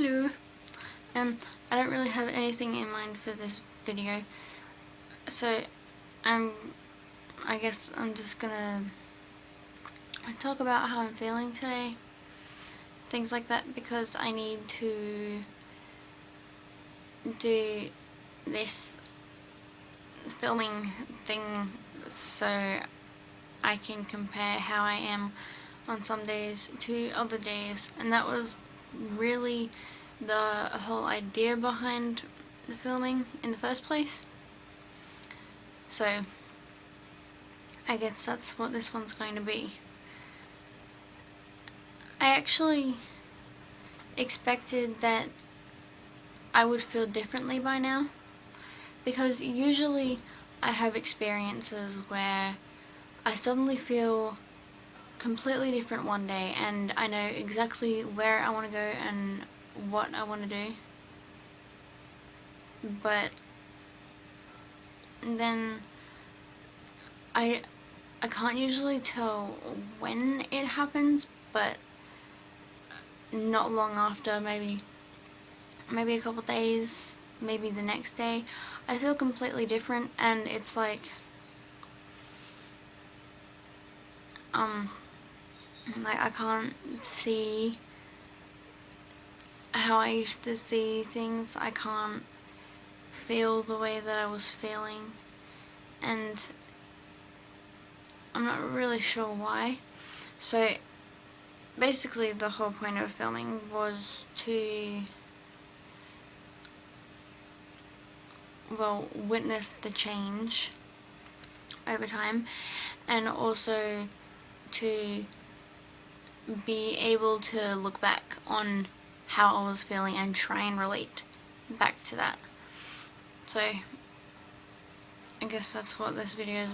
Hello. I don't really have anything in mind for this video, so I guess I'm just gonna talk about how I'm feeling today, things like that, because I need to do this filming thing so I can compare how I am on some days to other days, and that was really the whole idea behind the filming in the first place. So I guess that's what this one's going to be. I actually expected that I would feel differently by now, because usually I have experiences where I suddenly feel completely different one day and I know exactly where I want to go and what I want to do, but then I can't usually tell when it happens, but not long after, maybe a couple days, maybe the next day, I feel completely different, and it's like I can't see how I used to see things. I can't feel the way that I was feeling, and I'm not really sure why. So basically the whole point of filming was to, well, witness the change over time, and also to be able to look back on how I was feeling and try and relate back to that. So I guess that's what this video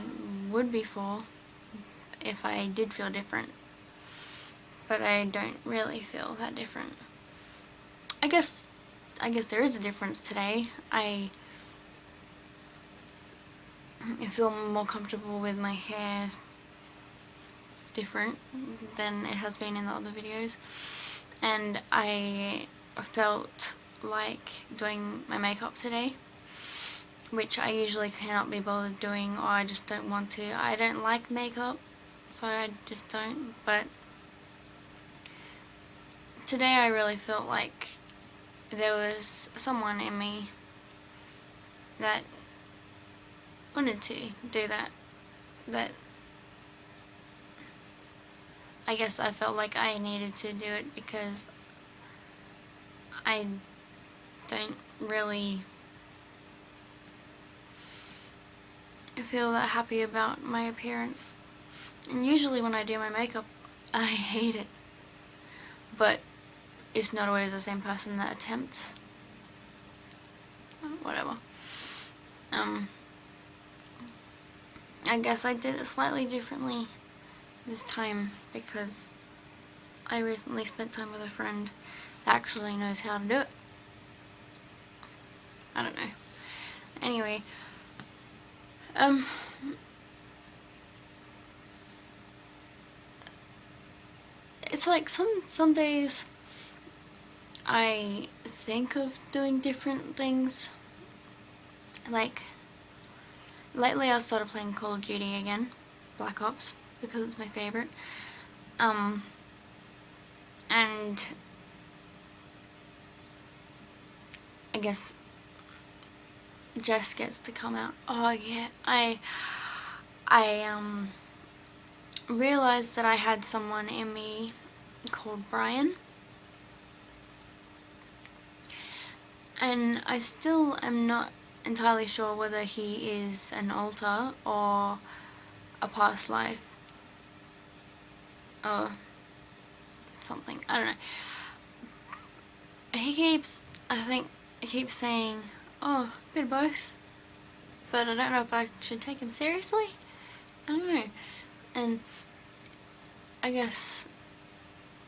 would be for, if I did feel different, but I don't really feel that different. I guess there is a difference today. I feel more comfortable with my hair different than it has been in the other videos, and I felt like doing my makeup today, which I usually cannot be bothered doing, or I just don't want to. I don't like makeup, so I just don't, but today I really felt like there was someone in me that wanted to do that I guess I felt like I needed to do it, because I don't really feel that happy about my appearance. And usually when I do my makeup, I hate it. But it's not always the same person that attempts. Whatever. I guess I did it slightly differently this time, because I recently spent time with a friend that actually knows how to do it. I don't know. Anyway, it's like some days I think of doing different things. Like lately I started playing Call of Duty again, Black Ops, because it's my favorite. And I guess Jess gets to come out. Oh yeah, I realized that I had someone in me called Brian, and I still am not entirely sure whether he is an alter or a past life or something. I don't know. I think he keeps saying, oh, a bit of both, but I don't know if I should take him seriously. I don't know. And I guess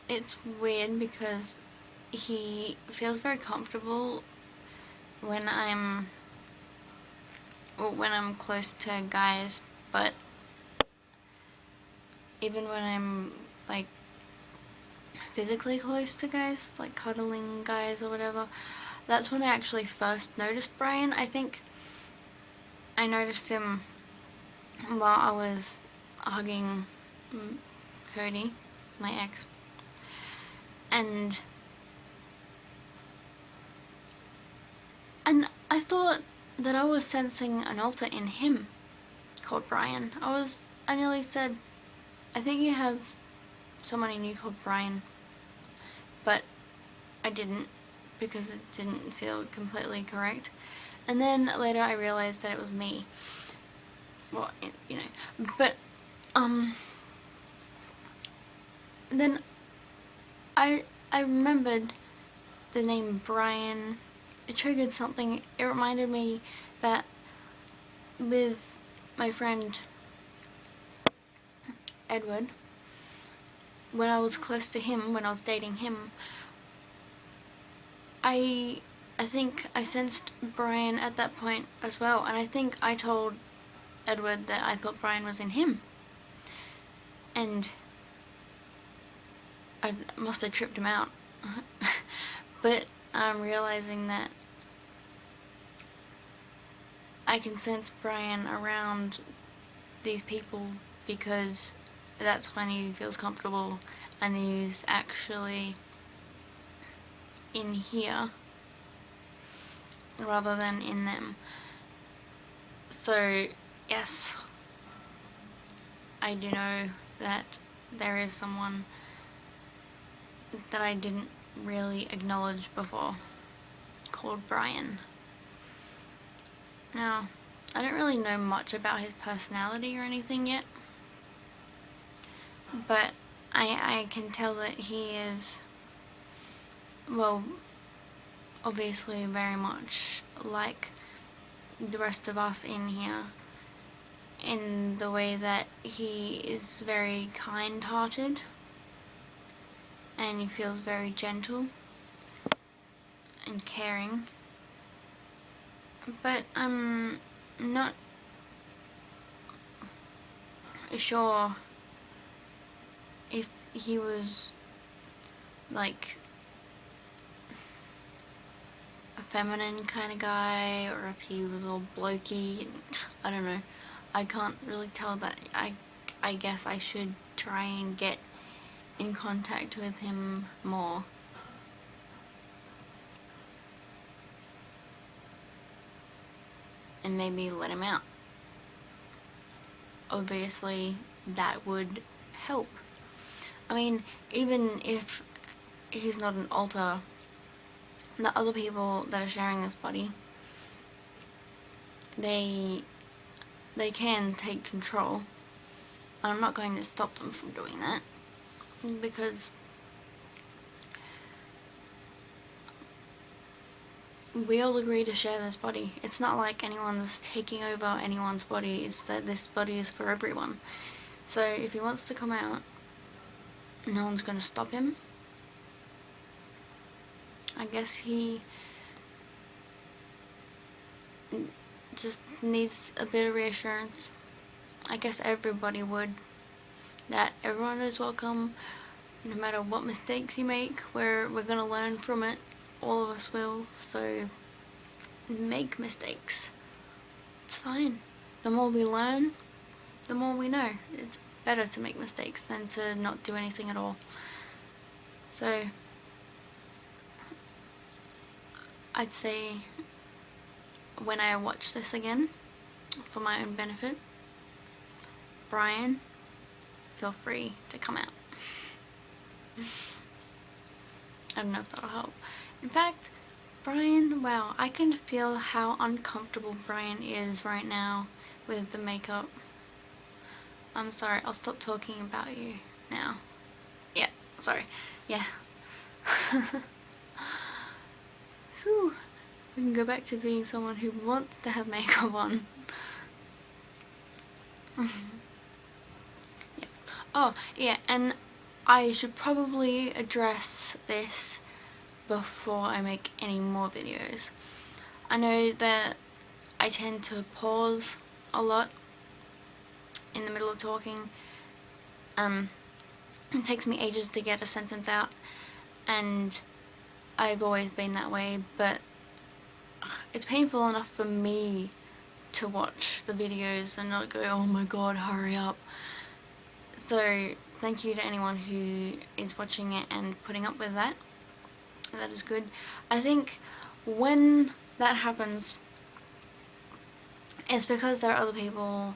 it's weird, because he feels very comfortable when I'm close to guys, but even when I'm like physically close to guys, like cuddling guys or whatever, that's when I actually first noticed Brian. I think I noticed him while I was hugging Cody, my ex, and I thought that I was sensing an alter in him called Brian. I nearly said, I think you have someone in you called Brian, but I didn't, because it didn't feel completely correct. And then later I realized that it was me. Well, you know, but then I remembered the name Brian. It triggered something. It reminded me that with my friend Edward, when I was close to him, when I was dating him, I think I sensed Brian at that point as well, and I think I told Edward that I thought Brian was in him, and I must have tripped him out. But I'm realizing that I can sense Brian around these people because that's when he feels comfortable and he's actually in here rather than in them. So yes, I do know that there is someone that I didn't really acknowledge before called Brian. Now, I don't really know much about his personality or anything yet, but I can tell that he is, well, obviously very much like the rest of us in here, in the way that he is very kind-hearted and he feels very gentle and caring. But I'm not sure if he was like a feminine kind of guy or if he was all blokey. I don't know. I can't really tell that. I guess I should try and get in contact with him more. And maybe let him out. Obviously, that would help. I mean, even if he's not an alter, the other people that are sharing this body, they can take control. I'm not going to stop them from doing that, because we all agree to share this body. It's not like anyone's taking over anyone's body, it's that this body is for everyone. So if he wants to come out, no one's going to stop him. I guess he just needs a bit of reassurance. I guess everybody would. That everyone is welcome, no matter what mistakes you make. We're gonna learn from it. All of us will. So make mistakes. It's fine. The more we learn, the more we know. It's better to make mistakes than to not do anything at all. So I'd say when I watch this again, for my own benefit, Brian, feel free to come out. I don't know if that'll help. In fact, Brian, wow, I can feel how uncomfortable Brian is right now with the makeup. I'm sorry, I'll stop talking about you now. Yeah, sorry. Yeah. Whew. We can go back to being someone who wants to have makeup on. Yeah. Oh, yeah, and I should probably address this before I make any more videos. I know that I tend to pause a lot in the middle of talking, It takes me ages to get a sentence out, and I've always been that way, but it's painful enough for me to watch the videos and not go, oh my god, hurry up. So thank you to anyone who is watching it and putting up with that. That is good. I think when that happens, it's because there are other people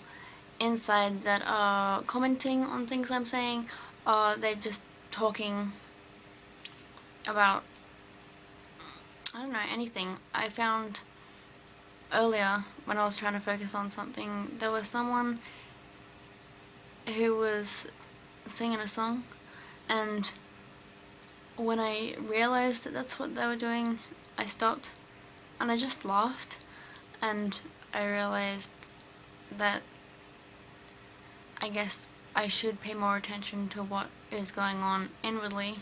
inside that are commenting on things I'm saying, or they're just talking about, I don't know, anything. I found earlier when I was trying to focus on something, there was someone who was singing a song, and when I realized that that's what they were doing, I stopped and I just laughed, and I realized that I guess I should pay more attention to what is going on inwardly.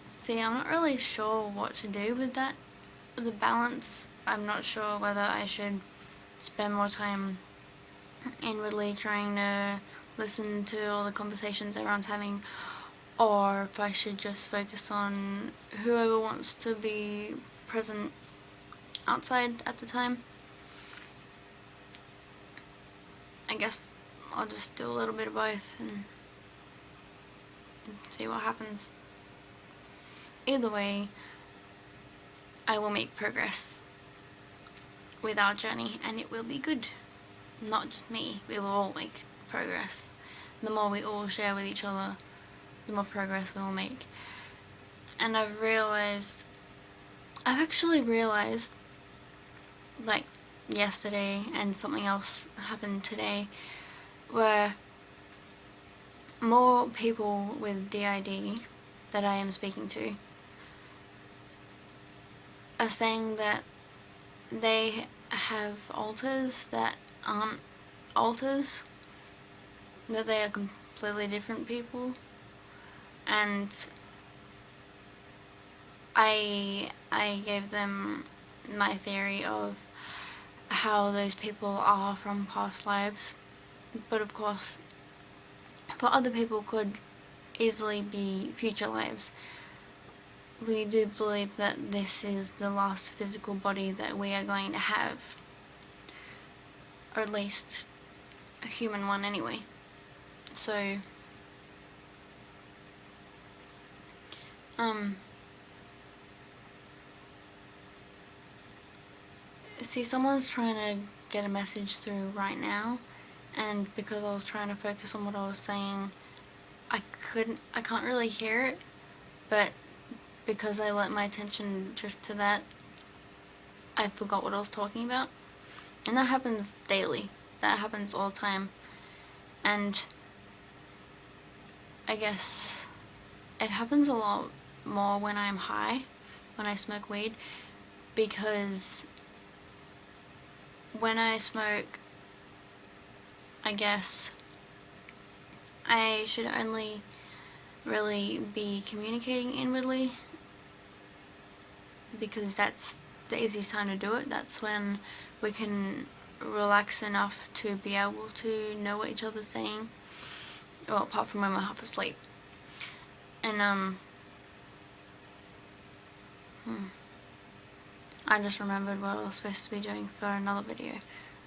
See, I'm not really sure what to do with that. The balance, I'm not sure whether I should spend more time inwardly trying to listen to all the conversations everyone's having, or if I should just focus on whoever wants to be present outside at the time. I guess I'll just do a little bit of both and see what happens. Either way, I will make progress with our journey, and it will be good. Not just me, we will all make progress. The more we all share with each other, the more progress we will make. And I've actually realized, like yesterday, and something else happened today, where more people with DID that I am speaking to are saying that they have alters that aren't alters, that they are completely different people. And I gave them my theory of how those people are from past lives, but of course for other people could easily be future lives. We do believe that this is the last physical body that we are going to have, or at least a human one anyway. So see, someone's trying to get a message through right now, and because I was trying to focus on what I was saying, I can't really hear it, but because I let my attention drift to that, I forgot what I was talking about. And that happens daily. That happens all the time. And I guess it happens a lot more when I'm high, when I smoke weed, because when I smoke, I guess I should only really be communicating inwardly, because that's the easiest time to do it. That's when we can relax enough to be able to know what each other's saying, well, apart from when we're half asleep. And I just remembered what I was supposed to be doing for another video,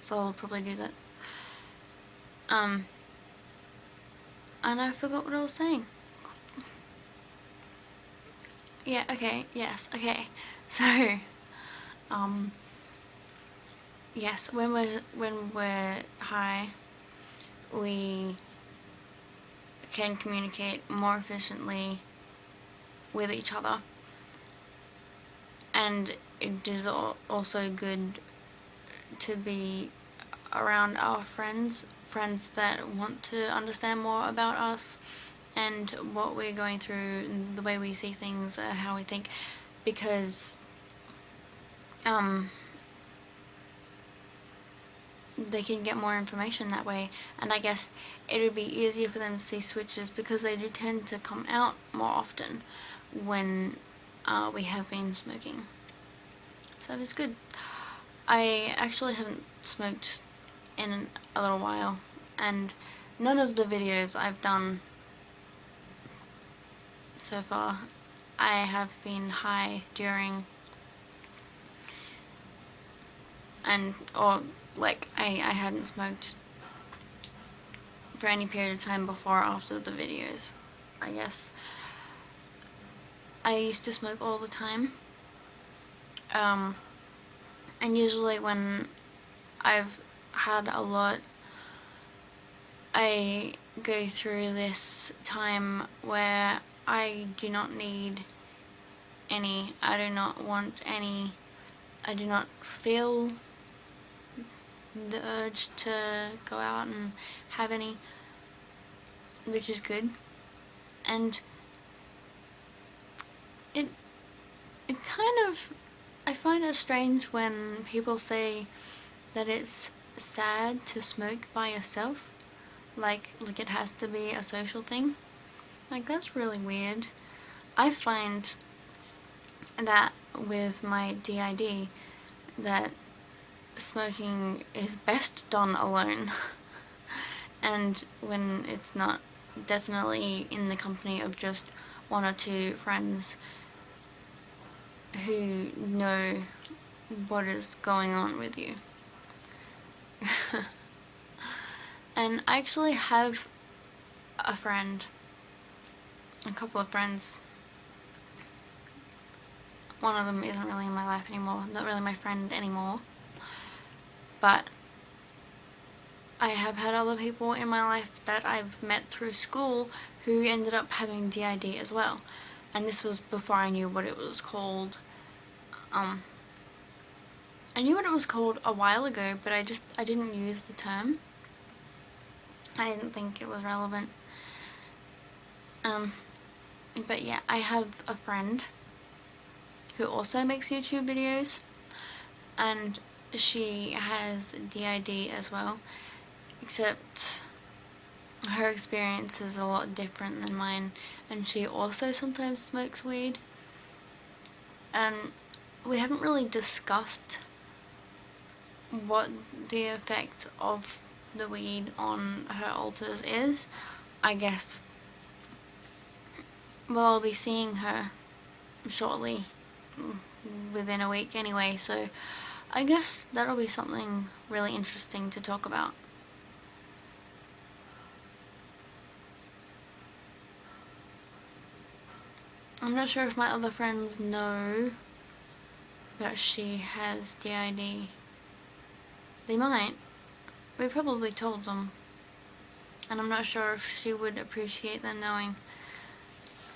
so I'll probably do that. And I forgot what I was saying. Yeah, okay, yes, okay. So, yes, when we're high, we can communicate more efficiently with each other, and it is also good to be around our friends that want to understand more about us and what we're going through, and the way we see things, how we think, because they can get more information that way, and I guess it would be easier for them to see switches, because they do tend to come out more often when we have been smoking. So that is good. I actually haven't smoked in a little while, and none of the videos I've done so far, I have been high during, or like I hadn't smoked for any period of time before or after the videos, I guess. I used to smoke all the time, and usually when I've had a lot, I go through this time where I do not need any, I do not want any, I do not feel the urge to go out and have any, which is good. And it kind of, I find it strange when people say that it's sad to smoke by yourself, like it has to be a social thing. Like, that's really weird. I find that with my DID, that smoking is best done alone. And when it's not, definitely in the company of just one or two friends who know what is going on with you. And I actually have a couple of friends. One of them isn't really in my life anymore, not really my friend anymore, but I have had other people in my life that I've met through school who ended up having DID as well. And this was before I knew what it was called. I knew what it was called a while ago, but I didn't use the term. I didn't think it was relevant. But yeah, I have a friend who also makes YouTube videos, and she has DID as well, except her experience is a lot different than mine, and she also sometimes smokes weed. And we haven't really discussed what the effect of the weed on her alters is. I guess, well, I'll be seeing her shortly, within a week anyway, so I guess that'll be something really interesting to talk about. I'm not sure if my other friends know that she has DID. They might. We probably told them. And I'm not sure if she would appreciate them knowing.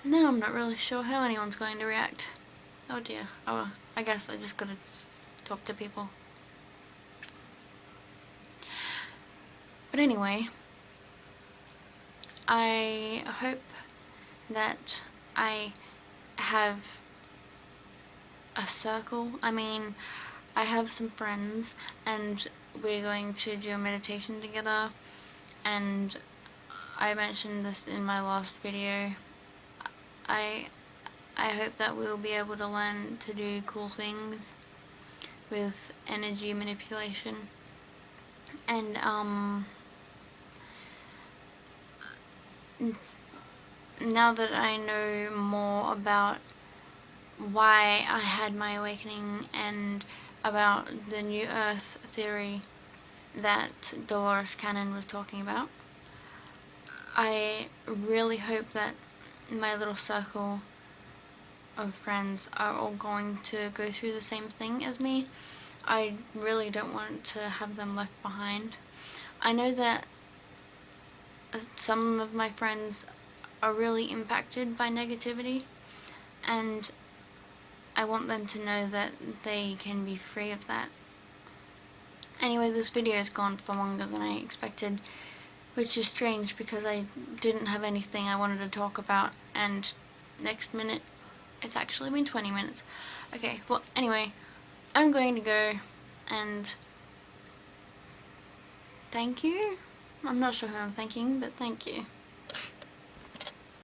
Now I'm not really sure how anyone's going to react. Oh dear. Oh, I guess I just gotta talk to people. But anyway, I hope that I have a circle. I mean, I have some friends, and we're going to do a meditation together, and I mentioned this in my last video. I hope that we'll be able to learn to do cool things with energy manipulation. And now that I know more about why I had my awakening and about the New Earth theory that Dolores Cannon was talking about, I really hope that my little circle of friends are all going to go through the same thing as me. I really don't want to have them left behind. I know that some of my friends are really impacted by negativity, and I want them to know that they can be free of that. Anyway, this video has gone for longer than I expected, which is strange because I didn't have anything I wanted to talk about, and next minute it's actually been 20 minutes. Okay, well, anyway, I'm going to go, and thank you. I'm not sure who I'm thanking, but thank you.